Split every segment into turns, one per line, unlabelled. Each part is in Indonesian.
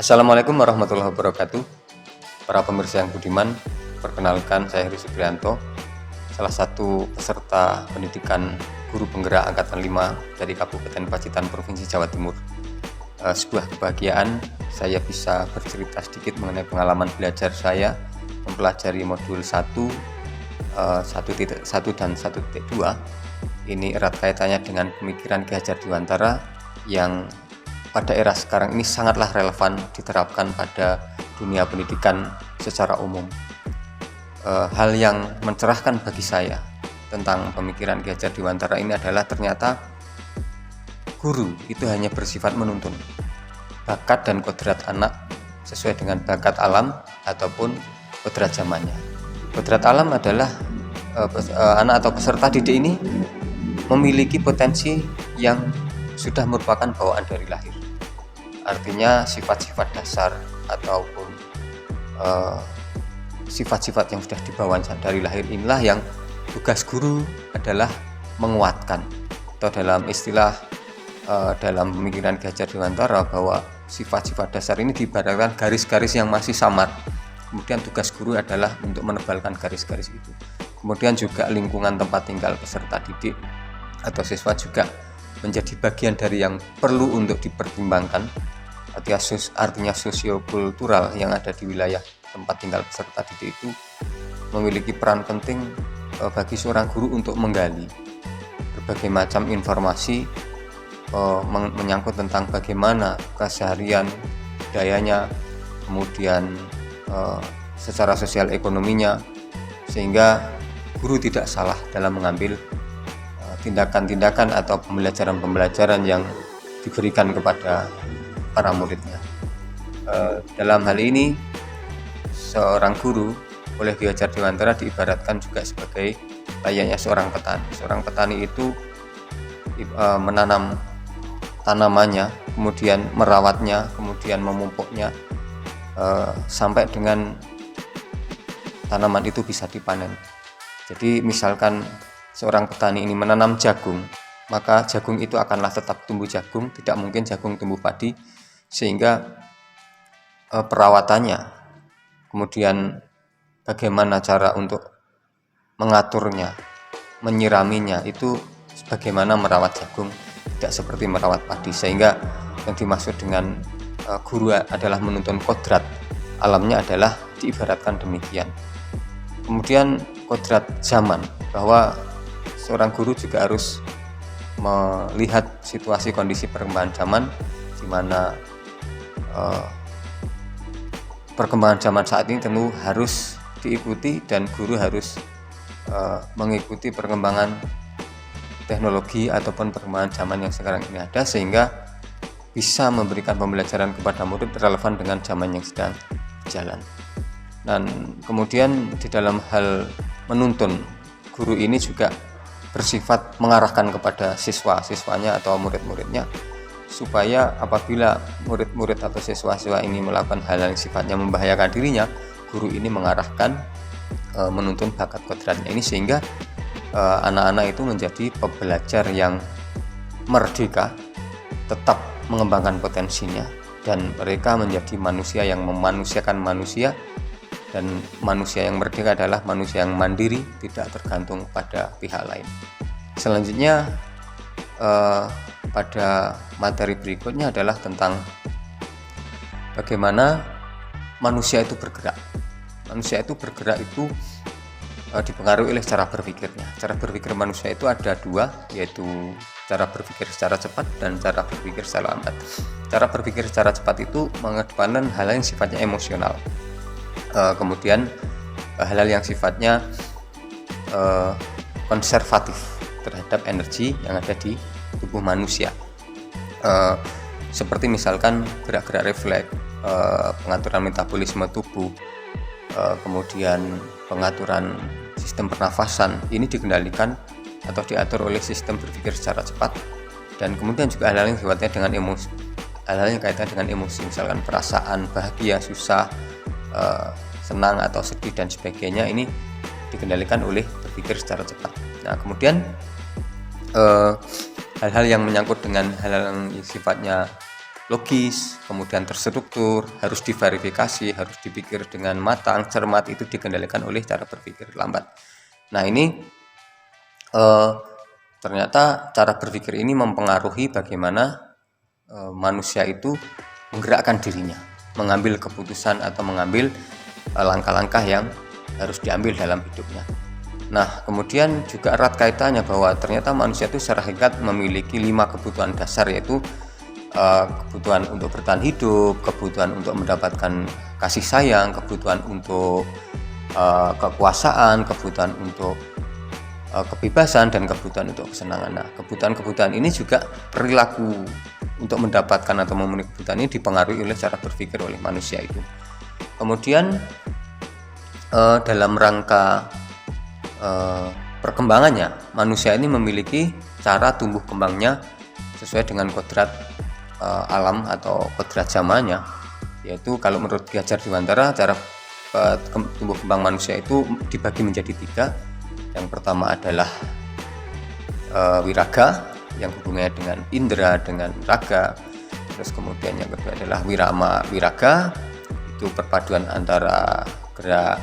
Assalamualaikum warahmatullahi wabarakatuh. Para pemirsa yang budiman, perkenalkan saya Heri Suprianto, salah satu peserta pendidikan guru penggerak angkatan 5 dari Kabupaten Pacitan, Provinsi Jawa Timur. Sebuah kebahagiaan saya bisa bercerita sedikit mengenai pengalaman belajar saya mempelajari modul 1, 1.1 dan 1.2. Ini erat kaitannya dengan pemikiran Ki Hajar Dewantara yang pada era sekarang ini sangatlah relevan diterapkan pada dunia pendidikan secara umum. Hal yang mencerahkan bagi saya tentang pemikiran Ki Hajar Dewantara ini adalah ternyata guru itu hanya bersifat menuntun bakat dan kodrat anak sesuai dengan bakat alam ataupun kodrat zamannya. Kodrat alam adalah anak atau peserta didik ini memiliki potensi yang sudah merupakan bawaan dari lahir. Artinya sifat-sifat dasar ataupun sifat-sifat yang sudah dibawa dari lahir inilah yang tugas guru adalah menguatkan, atau dalam istilah dalam pemikiran Ki Hajar Dewantara bahwa sifat-sifat dasar ini diibaratkan garis-garis yang masih samar. Kemudian tugas guru adalah untuk menebalkan garis-garis itu. Kemudian juga lingkungan tempat tinggal peserta didik atau siswa juga menjadi bagian dari yang perlu untuk dipertimbangkan. Artinya sosiokultural yang ada di wilayah tempat tinggal peserta didik itu memiliki peran penting bagi seorang guru untuk menggali berbagai macam informasi menyangkut tentang bagaimana keseharian budayanya, kemudian secara sosial ekonominya, sehingga guru tidak salah dalam mengambil tindakan-tindakan atau pembelajaran-pembelajaran yang diberikan kepada para muridnya. Dalam hal ini seorang guru oleh Ki Hajar Dewantara diibaratkan juga sebagai layaknya seorang petani. Seorang petani itu menanam tanamannya, kemudian merawatnya, kemudian memupuknya sampai dengan tanaman itu bisa dipanen. Jadi misalkan seorang petani ini menanam jagung, maka jagung itu akanlah tetap tumbuh jagung, tidak mungkin jagung tumbuh padi, sehingga perawatannya, kemudian bagaimana cara untuk mengaturnya, menyiraminya, itu bagaimana merawat jagung, tidak seperti merawat padi. Sehingga yang dimaksud dengan guru adalah menuntun kodrat alamnya adalah diibaratkan demikian. Kemudian kodrat zaman, bahwa seorang guru juga harus melihat situasi kondisi perkembangan zaman, di mana perkembangan zaman saat ini tentu harus diikuti dan guru harus mengikuti perkembangan teknologi ataupun perkembangan zaman yang sekarang ini ada, sehingga bisa memberikan pembelajaran kepada murid relevan dengan zaman yang sedang berjalan. Dan kemudian di dalam hal menuntun, guru ini juga bersifat mengarahkan kepada siswa-siswanya atau murid-muridnya, supaya apabila murid-murid atau siswa-siswa ini melakukan hal yang sifatnya membahayakan dirinya, guru ini mengarahkan menuntun bakat kodratnya ini, sehingga anak-anak itu menjadi pembelajar yang merdeka, tetap mengembangkan potensinya, dan mereka menjadi manusia yang memanusiakan manusia. Dan manusia yang merdeka adalah manusia yang mandiri, tidak tergantung pada pihak lain. Selanjutnya pada materi berikutnya adalah tentang bagaimana manusia itu bergerak. Manusia itu bergerak itu dipengaruhi oleh cara berpikirnya. Cara berpikir manusia itu ada dua, yaitu cara berpikir secara cepat dan cara berpikir secara lambat. Cara berpikir secara cepat itu mengedepankan hal yang sifatnya emosional, kemudian hal-hal yang sifatnya konservatif terhadap energi yang ada di tubuh manusia, seperti misalkan gerak-gerak refleks, pengaturan metabolisme tubuh, kemudian pengaturan sistem pernafasan. Ini dikendalikan atau diatur oleh sistem berpikir secara cepat. Dan kemudian juga hal-hal yang sifatnya dengan emosi, hal-hal yang kaitan dengan emosi, misalkan perasaan bahagia, susah, senang atau sedih dan sebagainya, ini dikendalikan oleh berpikir secara cepat. Nah, kemudian hal-hal yang menyangkut dengan hal-hal yang sifatnya logis, kemudian terstruktur, harus diverifikasi, harus dipikir dengan matang, cermat, itu dikendalikan oleh cara berpikir lambat. Nah ini ternyata cara berpikir ini mempengaruhi bagaimana manusia itu menggerakkan dirinya, mengambil keputusan atau mengambil langkah-langkah yang harus diambil dalam hidupnya. Nah kemudian juga erat kaitannya bahwa ternyata manusia itu secara hakikat memiliki 5 kebutuhan dasar, yaitu kebutuhan untuk bertahan hidup, kebutuhan untuk mendapatkan kasih sayang, kebutuhan untuk kekuasaan, kebutuhan untuk kebebasan, dan kebutuhan untuk kesenangan. Nah kebutuhan-kebutuhan ini juga perilaku untuk mendapatkan atau memenuhi kebutuhan ini dipengaruhi oleh cara berpikir oleh manusia itu. Kemudian dalam rangka perkembangannya, manusia ini memiliki cara tumbuh kembangnya sesuai dengan kodrat alam atau kodrat zamannya, yaitu kalau menurut Ki Hajar Dewantara cara tumbuh kembang manusia itu dibagi menjadi 3. Yang pertama adalah wiraga yang hubungannya dengan indera, dengan raga. Terus kemudian yang kedua adalah wirama wiraga, itu perpaduan antara gerak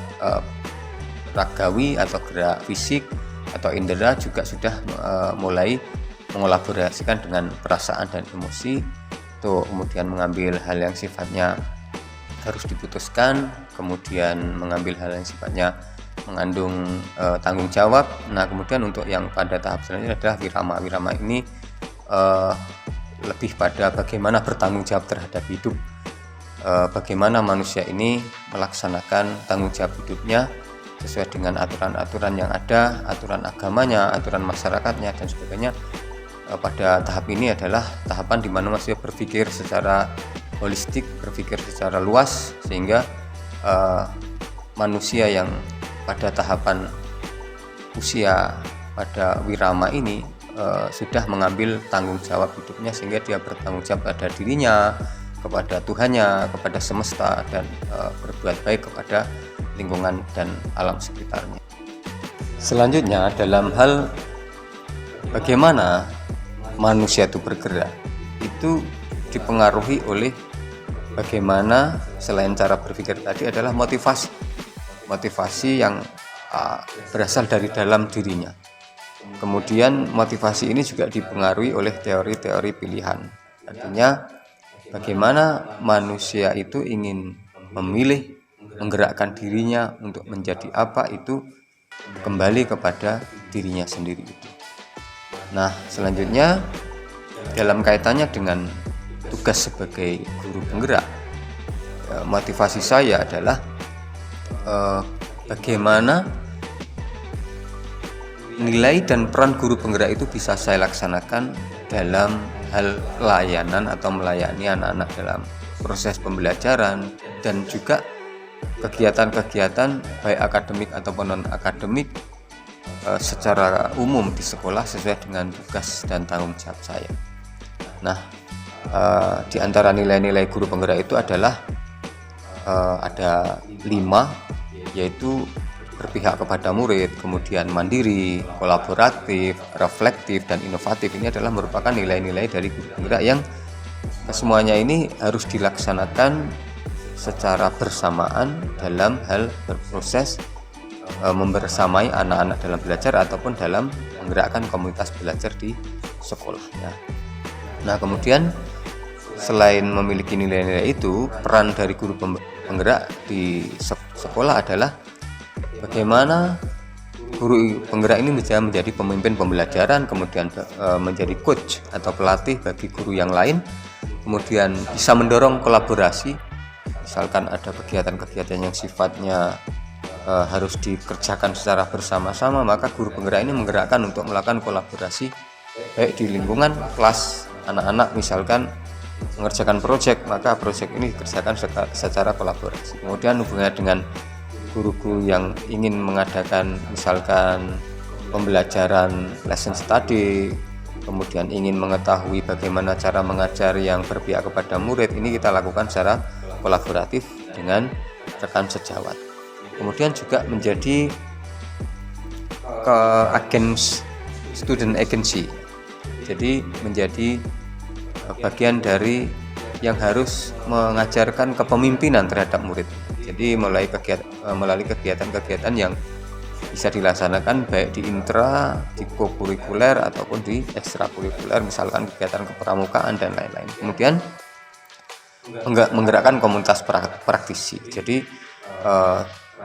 ragawi atau gerak fisik atau indera, juga sudah mulai mengolaborasikan dengan perasaan dan emosi, itu kemudian mengambil hal yang sifatnya harus diputuskan, kemudian mengambil hal yang sifatnya mengandung tanggung jawab. Nah kemudian untuk yang pada tahap selanjutnya adalah wirama. Wirama ini lebih pada bagaimana bertanggung jawab terhadap hidup, bagaimana manusia ini melaksanakan tanggung jawab hidupnya sesuai dengan aturan-aturan yang ada, aturan agamanya, aturan masyarakatnya, dan sebagainya. Pada tahap ini adalah tahapan di mana manusia berpikir secara holistik, berpikir secara luas, sehingga manusia yang pada tahapan usia pada wirama ini sudah mengambil tanggung jawab hidupnya, sehingga dia bertanggung jawab pada dirinya, kepada Tuhannya, kepada semesta, dan berbuat baik kepada lingkungan dan alam sekitarnya. Selanjutnya dalam hal bagaimana manusia itu bergerak, itu dipengaruhi oleh bagaimana selain cara berpikir tadi adalah motivasi yang berasal dari dalam dirinya. Kemudian motivasi ini juga dipengaruhi oleh teori-teori pilihan. Artinya bagaimana manusia itu ingin memilih, menggerakkan dirinya untuk menjadi apa, itu kembali kepada dirinya sendiri itu. Nah selanjutnya dalam kaitannya dengan tugas sebagai guru penggerak, motivasi saya adalah bagaimana nilai dan peran guru penggerak itu bisa saya laksanakan dalam hal layanan atau melayani anak-anak dalam proses pembelajaran, dan juga kegiatan-kegiatan baik akademik ataupun non akademik secara umum di sekolah sesuai dengan tugas dan tanggung jawab saya. Nah di antara nilai-nilai guru penggerak itu adalah ada 5, yaitu berpihak kepada murid, kemudian mandiri, kolaboratif, reflektif, dan inovatif. Ini adalah merupakan nilai-nilai dari guru penggerak yang semuanya ini harus dilaksanakan secara bersamaan dalam hal berproses membersamai anak-anak dalam belajar ataupun dalam menggerakkan komunitas belajar di sekolahnya. Nah kemudian selain memiliki nilai-nilai itu, peran dari guru penggerak di sekolah adalah bagaimana guru penggerak ini bisa menjadi pemimpin pembelajaran, kemudian menjadi coach atau pelatih bagi guru yang lain, kemudian bisa mendorong kolaborasi. Misalkan ada kegiatan-kegiatan yang sifatnya harus dikerjakan secara bersama-sama, maka guru penggerak ini menggerakkan untuk melakukan kolaborasi baik di lingkungan kelas anak-anak, misalkan mengerjakan proyek, maka proyek ini dikerjakan secara kolaborasi. Kemudian hubungannya dengan guru-guru yang ingin mengadakan misalkan pembelajaran lesson study, kemudian ingin mengetahui bagaimana cara mengajar yang berpihak kepada murid, ini kita lakukan secara kolaboratif dengan rekan sejawat. Kemudian juga menjadi student agency, jadi menjadi bagian dari yang harus mengajarkan kepemimpinan terhadap murid. Jadi melalui kegiatan-kegiatan yang bisa dilaksanakan baik di intra, di kokurikuler ataupun di ekstrakurikuler, misalkan kegiatan kepramukaan dan lain-lain. Kemudian menggerakkan komunitas praktisi. Jadi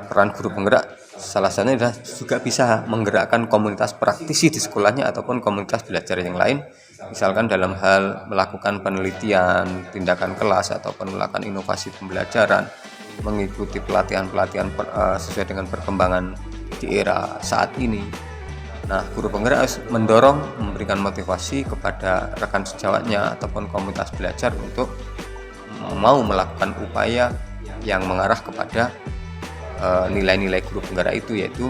peran guru penggerak salah satunya adalah juga bisa menggerakkan komunitas praktisi di sekolahnya ataupun komunitas belajar yang lain, misalkan dalam hal melakukan penelitian, tindakan kelas ataupun melakukan inovasi pembelajaran, mengikuti pelatihan-pelatihan sesuai dengan perkembangan di era saat ini. Nah, guru penggerak harus mendorong, memberikan motivasi kepada rekan sejawatnya ataupun komunitas belajar untuk mau melakukan upaya yang mengarah kepada nilai-nilai guru penggerak itu, yaitu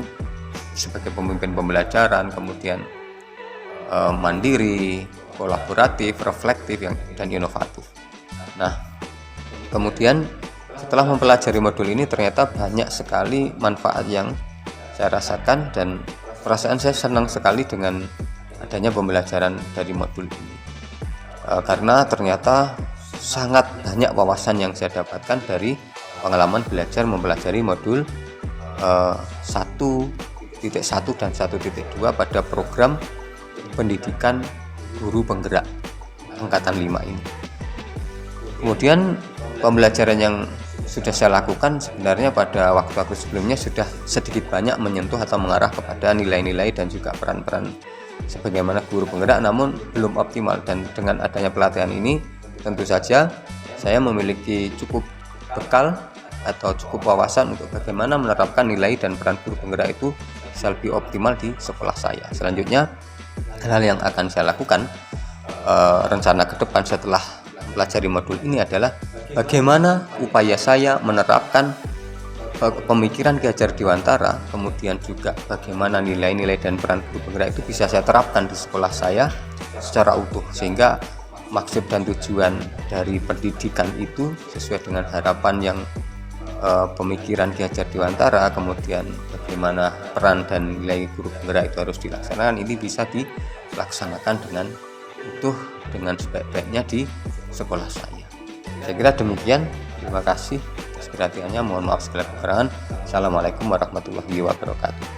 sebagai pemimpin pembelajaran, kemudian mandiri, kolaboratif, reflektif, dan inovatif. Nah, kemudian setelah mempelajari modul ini ternyata banyak sekali manfaat yang saya rasakan, dan perasaan saya senang sekali dengan adanya pembelajaran dari modul ini, karena ternyata sangat banyak wawasan yang saya dapatkan dari pengalaman belajar mempelajari modul 1.1 dan 1.2 pada program pendidikan guru penggerak angkatan 5 ini. Kemudian pembelajaran yang sudah saya lakukan sebenarnya pada waktu sebelumnya sudah sedikit banyak menyentuh atau mengarah kepada nilai-nilai dan juga peran-peran sebagaimana guru penggerak, namun belum optimal. Dan dengan adanya pelatihan ini tentu saja saya memiliki cukup bekal atau cukup wawasan untuk bagaimana menerapkan nilai dan peran guru penggerak itu bisa lebih optimal di sekolah saya. Selanjutnya, hal yang akan saya lakukan rencana ke depan setelah pelajari modul ini adalah bagaimana upaya saya menerapkan pemikiran Ki Hajar Dewantara, kemudian juga bagaimana nilai-nilai dan peran guru penggerak itu bisa saya terapkan di sekolah saya secara utuh, sehingga maksud dan tujuan dari pendidikan itu sesuai dengan harapan yang pemikiran Ki Hajar Dewantara, kemudian bagaimana peran dan nilai guru penggerak itu harus dilaksanakan, ini bisa dilaksanakan dengan utuh, dengan sebaik-baiknya di sekolah saya. Saya kira demikian. Terima kasih atas perhatiannya. Mohon maaf segala kekurangan. Assalamualaikum warahmatullahi wabarakatuh.